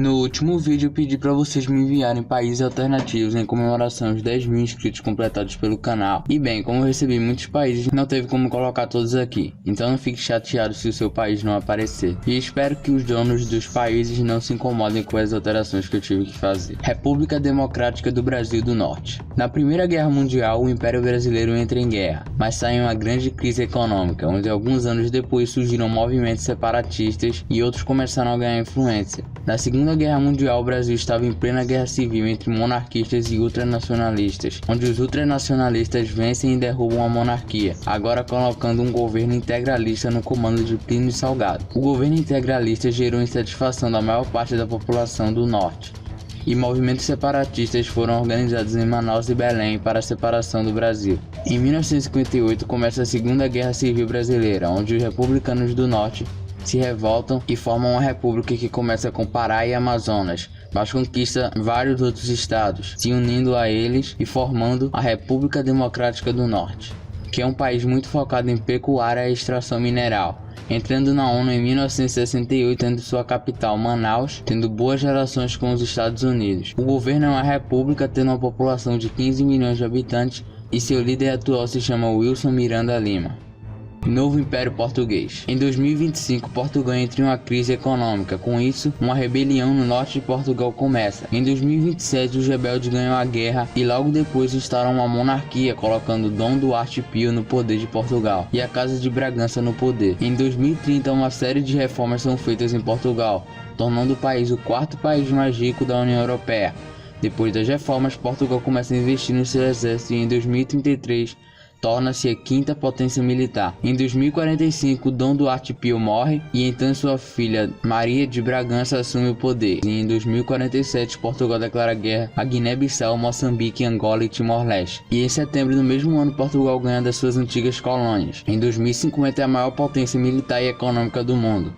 No último vídeo eu pedi para vocês me enviarem países alternativos em comemoração aos 10.000 inscritos completados pelo canal. E bem, como eu recebi muitos países, não teve como colocar todos aqui. Então não fique chateado se o seu país não aparecer. E espero que os donos dos países não se incomodem com as alterações que eu tive que fazer. República Democrática do Brasil do Norte. Na Primeira Guerra Mundial, o Império Brasileiro entra em guerra, mas sai em uma grande crise econômica, onde alguns anos depois surgiram movimentos separatistas e outros começaram a ganhar influência. Na Segunda Guerra Mundial, o Brasil estava em plena guerra civil entre monarquistas e ultranacionalistas, onde os ultranacionalistas vencem e derrubam a monarquia, agora colocando um governo integralista no comando de Plínio Salgado. O governo integralista gerou insatisfação da maior parte da população do norte, e movimentos separatistas foram organizados em Manaus e Belém para a separação do Brasil. Em 1958 começa a Segunda Guerra Civil Brasileira, onde os republicanos do norte se revoltam e formam uma república que começa com Pará e Amazonas, mas conquista vários outros estados, se unindo a eles e formando a República Democrática do Norte, que é um país muito focado em pecuária e extração mineral, entrando na ONU em 1968, tendo sua capital Manaus, tendo boas relações com os Estados Unidos. O governo é uma república tendo uma população de 15 milhões de habitantes e seu líder atual se chama Wilson Miranda Lima. Novo Império Português. Em 2025, Portugal entra em uma crise econômica. Com isso, uma rebelião no norte de Portugal começa. Em 2027, os rebeldes ganham a guerra e logo depois instauram uma monarquia, colocando Dom Duarte Pio no poder de Portugal e a Casa de Bragança no poder. Em 2030, uma série de reformas são feitas em Portugal, tornando o país o quarto país mais rico da União Europeia. Depois das reformas, Portugal começa a investir no seu exército e em 2033 torna-se a quinta potência militar. Em 2045, Dom Duarte Pio morre e então sua filha Maria de Bragança assume o poder. E em 2047, Portugal declara guerra a Guiné-Bissau, Moçambique, Angola e Timor-Leste. E em setembro do mesmo ano, Portugal ganha das suas antigas colônias. Em 2050 é a maior potência militar e econômica do mundo.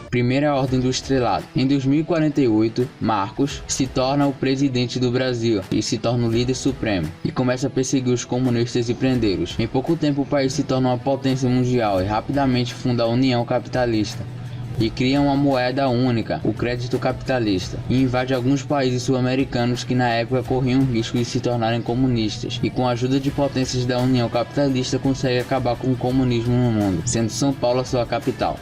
Primeira Ordem do Estrelado. Em 2048, Marcos se torna o presidente do Brasil e se torna o líder supremo, e começa a perseguir os comunistas e prendê-los. Em pouco tempo o país se torna uma potência mundial e rapidamente funda a União Capitalista e cria uma moeda única, o crédito capitalista, e invade alguns países sul-americanos que na época corriam risco de se tornarem comunistas, e com a ajuda de potências da União Capitalista consegue acabar com o comunismo no mundo, sendo São Paulo a sua capital.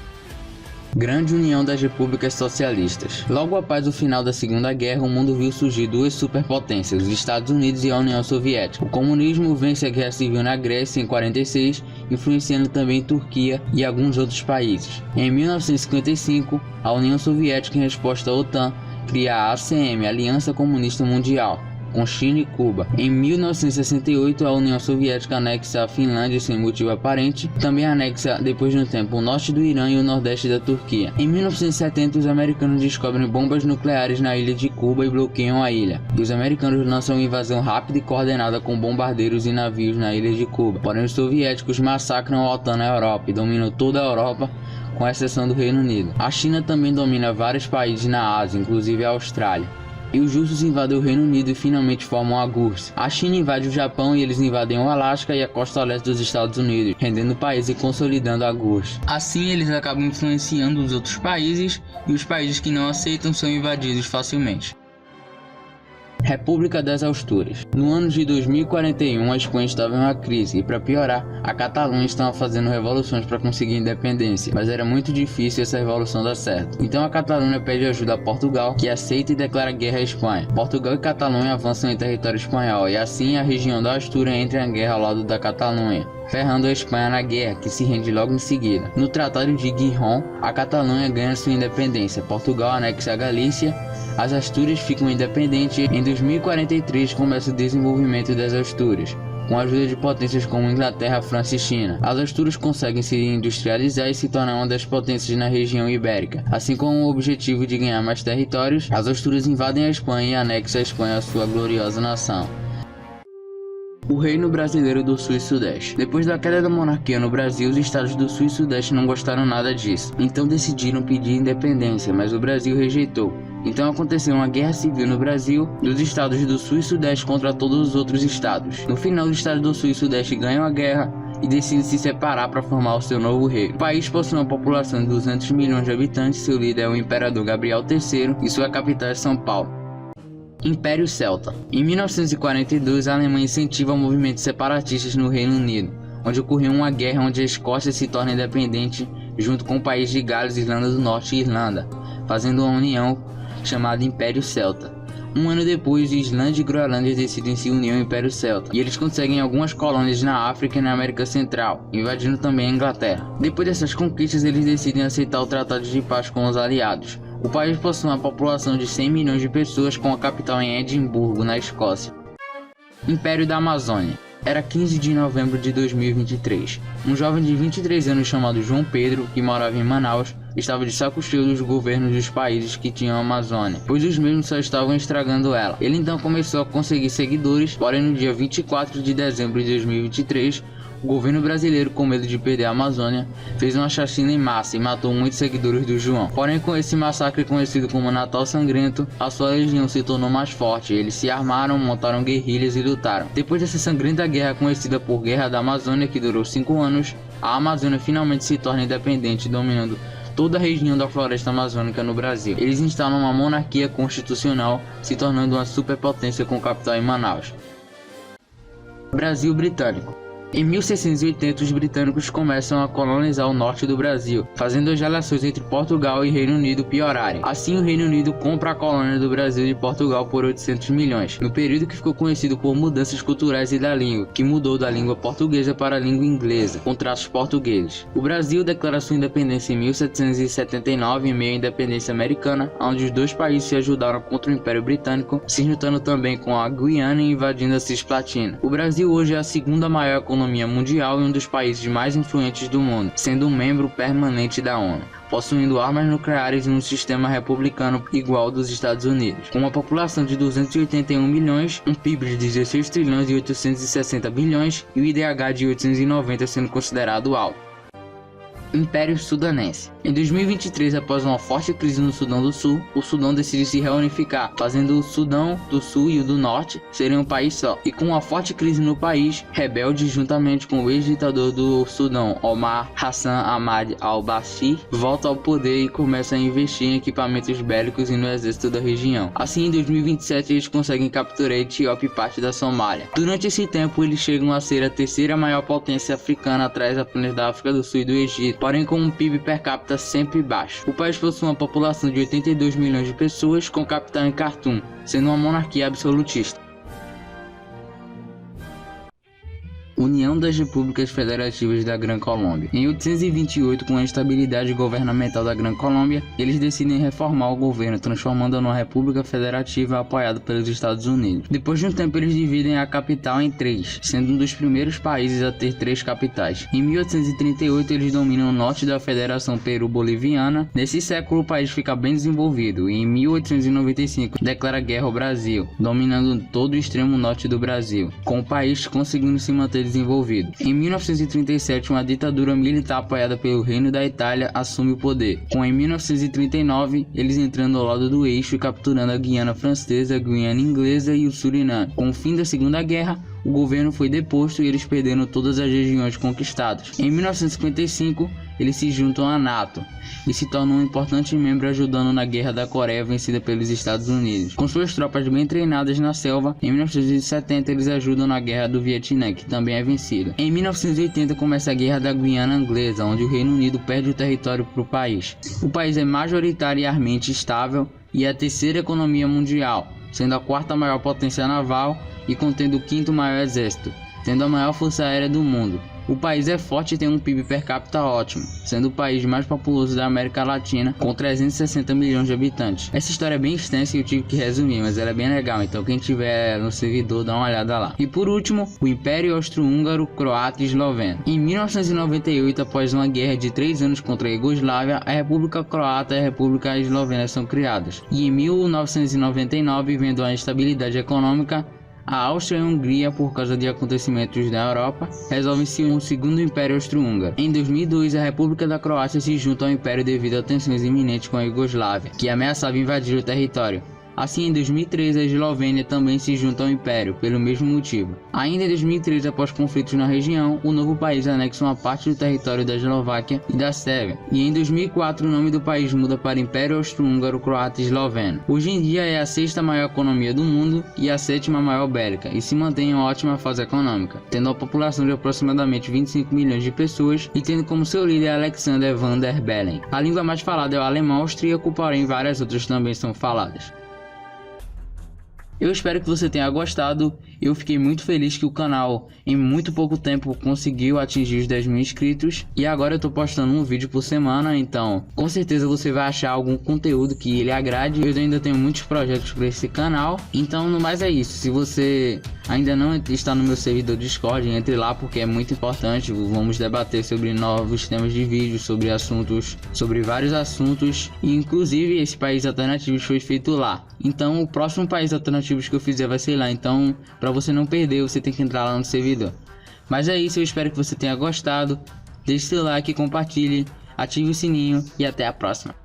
Grande União das Repúblicas Socialistas. Logo após o final da Segunda Guerra, o mundo viu surgir duas superpotências, os Estados Unidos e a União Soviética. O comunismo vence a Guerra Civil na Grécia em 46, influenciando também Turquia e alguns outros países. Em 1955, a União Soviética, em resposta à OTAN, cria a ACM, Aliança Comunista Mundial, com China e Cuba. Em 1968, a União Soviética anexa a Finlândia sem motivo aparente, também anexa depois de um tempo o norte do Irã e o nordeste da Turquia. Em 1970, os americanos descobrem bombas nucleares na ilha de Cuba e bloqueiam a ilha. E os americanos lançam uma invasão rápida e coordenada com bombardeiros e navios na ilha de Cuba. Porém, os soviéticos massacram a OTAN na Europa e dominam toda a Europa, com exceção do Reino Unido. A China também domina vários países na Ásia, inclusive a Austrália. E os russos invadem o Reino Unido e finalmente formam a URSS. A China invade o Japão e eles invadem o Alasca e a costa leste dos Estados Unidos, rendendo o país e consolidando a URSS. Assim eles acabam influenciando os outros países e os países que não aceitam são invadidos facilmente. República das Astúrias. No ano de 2041, a Espanha estava em uma crise e, para piorar, a Catalunha estava fazendo revoluções para conseguir independência, mas era muito difícil essa revolução dar certo. Então a Catalunha pede ajuda a Portugal, que aceita e declara guerra à Espanha. Portugal e Catalunha avançam em território espanhol e assim a região da Astúria entra em guerra ao lado da Catalunha, ferrando a Espanha na guerra, que se rende logo em seguida. No Tratado de Gijón, a Catalunha ganha sua independência, Portugal anexa a Galícia, as Astúrias ficam independentes e em 2043 começa o desenvolvimento das Astúrias, com a ajuda de potências como Inglaterra, França e China. As Astúrias conseguem se industrializar e se tornar uma das potências na região ibérica. Assim, com o objetivo de ganhar mais territórios, as Astúrias invadem a Espanha e anexam a Espanha à sua gloriosa nação. O Reino Brasileiro do Sul e Sudeste. Depois da queda da monarquia no Brasil, os estados do Sul e Sudeste não gostaram nada disso, então decidiram pedir independência, mas o Brasil rejeitou. Então aconteceu uma guerra civil no Brasil, dos estados do Sul e Sudeste contra todos os outros estados. No final, os estados do Sul e Sudeste ganham a guerra e decide se separar para formar o seu novo reino. O país possui uma população de 200 milhões de habitantes, seu líder é o imperador Gabriel III e sua capital é São Paulo. Império Celta. Em 1942, a Alemanha incentiva movimentos separatistas no Reino Unido, onde ocorreu uma guerra onde a Escócia se torna independente junto com o país de Gales, Irlanda do Norte e Irlanda, fazendo uma união chamada Império Celta. Um ano depois, Islândia e Groenlândia decidem se unir ao Império Celta, e eles conseguem algumas colônias na África e na América Central, invadindo também a Inglaterra. Depois dessas conquistas, eles decidem aceitar o Tratado de Paz com os aliados. O país possui uma população de 100 milhões de pessoas, com a capital em Edimburgo, na Escócia. Império da Amazônia. Era 15 de novembro de 2023. Um jovem de 23 anos chamado João Pedro, que morava em Manaus, estava de saco cheio dos governos dos países que tinham a Amazônia, pois os mesmos só estavam estragando ela. Ele então começou a conseguir seguidores, porém no dia 24 de dezembro de 2023, o governo brasileiro, com medo de perder a Amazônia, fez uma chacina em massa e matou muitos seguidores do João. Porém, com esse massacre conhecido como Natal Sangrento, a sua legião se tornou mais forte. Eles se armaram, montaram guerrilhas e lutaram. Depois dessa sangrenta guerra conhecida por Guerra da Amazônia, que durou 5 anos, a Amazônia finalmente se torna independente, dominando toda a região da floresta amazônica no Brasil. Eles instalam uma monarquia constitucional, se tornando uma superpotência com capital em Manaus. Brasil Britânico. Em 1680, os britânicos começam a colonizar o norte do Brasil, fazendo as relações entre Portugal e Reino Unido piorarem. Assim, o Reino Unido compra a colônia do Brasil de Portugal por 800 milhões, no período que ficou conhecido por mudanças culturais e da língua, que mudou da língua portuguesa para a língua inglesa, com traços portugueses. O Brasil declara sua independência em 1779, em meio à independência americana, onde os dois países se ajudaram contra o Império Britânico, se juntando também com a Guiana e invadindo a Cisplatina. O Brasil hoje é a segunda maior economia mundial e um dos países mais influentes do mundo, sendo um membro permanente da ONU, possuindo armas nucleares e um sistema republicano igual ao dos Estados Unidos, com uma população de 281 milhões, um PIB de 16 trilhões e 860 bilhões e o IDH de 890 sendo considerado alto. Império Sudanense. Em 2023, após uma forte crise no Sudão do Sul, o Sudão decide se reunificar, fazendo o Sudão do Sul e o do Norte serem um país só. E com uma forte crise no país, rebeldes juntamente com o ex-ditador do Sudão, Omar Hassan Ahmad al-Bashir, volta ao poder e começa a investir em equipamentos bélicos e no exército da região. Assim, em 2027, eles conseguem capturar a Etiópia e parte da Somália. Durante esse tempo, eles chegam a ser a terceira maior potência africana atrás apenas da África do Sul e do Egito, porém com um PIB per capita sempre baixo. O país possui uma população de 82 milhões de pessoas, com capital em Khartoum, sendo uma monarquia absolutista. União das Repúblicas Federativas da Grã Colômbia. Em 1828, com a instabilidade governamental da Grã Colômbia, eles decidem reformar o governo, transformando-a numa república federativa apoiada pelos Estados Unidos. Depois de um tempo, eles dividem a capital em 3, sendo um dos primeiros países a ter 3 capitais. Em 1838, eles dominam o norte da Federação Peru-Boliviana. Nesse século, o país fica bem desenvolvido e em 1895 declara guerra ao Brasil, dominando todo o extremo norte do Brasil, com o país conseguindo se manter desenvolvido. Em 1937, uma ditadura militar apoiada pelo Reino da Itália assume o poder, com em 1939 eles entrando ao lado do eixo e capturando a Guiana Francesa, a Guiana Inglesa e o Suriname. Com o fim da Segunda Guerra, o governo foi deposto e eles perderam todas as regiões conquistadas. Em 1955, eles se juntam à NATO e se tornam um importante membro, ajudando na Guerra da Coreia vencida pelos Estados Unidos. Com suas tropas bem treinadas na selva, em 1970 eles ajudam na Guerra do Vietnã, que também é vencida. Em 1980 começa a Guerra da Guiana Inglesa, onde o Reino Unido perde o território para o país. O país é majoritariamente estável e é a terceira economia mundial, sendo a quarta maior potência naval e contendo o quinto maior exército, tendo a maior força aérea do mundo. O país é forte e tem um PIB per capita ótimo, sendo o país mais populoso da América Latina, com 360 milhões de habitantes. Essa história é bem extensa e eu tive que resumir, mas ela é bem legal, então quem tiver no servidor dá uma olhada lá. E por último, o Império Austro-Húngaro, Croata e Esloveno. Em 1998, após uma guerra de 3 anos contra a Iugoslávia, a República Croata e a República Eslovena são criadas. E em 1999, vendo a instabilidade econômica, a Áustria e a Hungria, por causa de acontecimentos na Europa, resolvem se unir ao segundo Império Austro-Húngaro. Em 2002, a República da Croácia se junta ao Império devido a tensões iminentes com a Iugoslávia, que ameaçava invadir o território. Assim, em 2013, a Eslovênia também se junta ao Império, pelo mesmo motivo. Ainda em 2013, após conflitos na região, o novo país anexa uma parte do território da Eslováquia e da Sérvia. E em 2004, o nome do país muda para Império Austro-Húngaro, Croata e Esloveno. Hoje em dia é a sexta maior economia do mundo e a sétima maior bélica, e se mantém em uma ótima fase econômica, tendo uma população de aproximadamente 25 milhões de pessoas e tendo como seu líder Alexander Van der Bellen. A língua mais falada é o alemão austríaco, porém várias outras também são faladas. Eu espero que você tenha gostado. Eu fiquei muito feliz que o canal em muito pouco tempo conseguiu atingir os 10 mil inscritos. E agora eu tô postando um vídeo por semana, então com certeza você vai achar algum conteúdo que lhe agrade. Eu ainda tenho muitos projetos para esse canal. Então no mais é isso. Se você ainda não está no meu servidor Discord, entre lá porque é muito importante. Vamos debater sobre novos temas de vídeo, sobre vários assuntos. E inclusive esse país alternativo foi feito lá. Então o próximo país alternativo que eu fizer vai ser lá, então para você não perder, você tem que entrar lá no servidor. Mas é isso, eu espero que você tenha gostado. Deixe seu like, compartilhe, ative o sininho e até a próxima.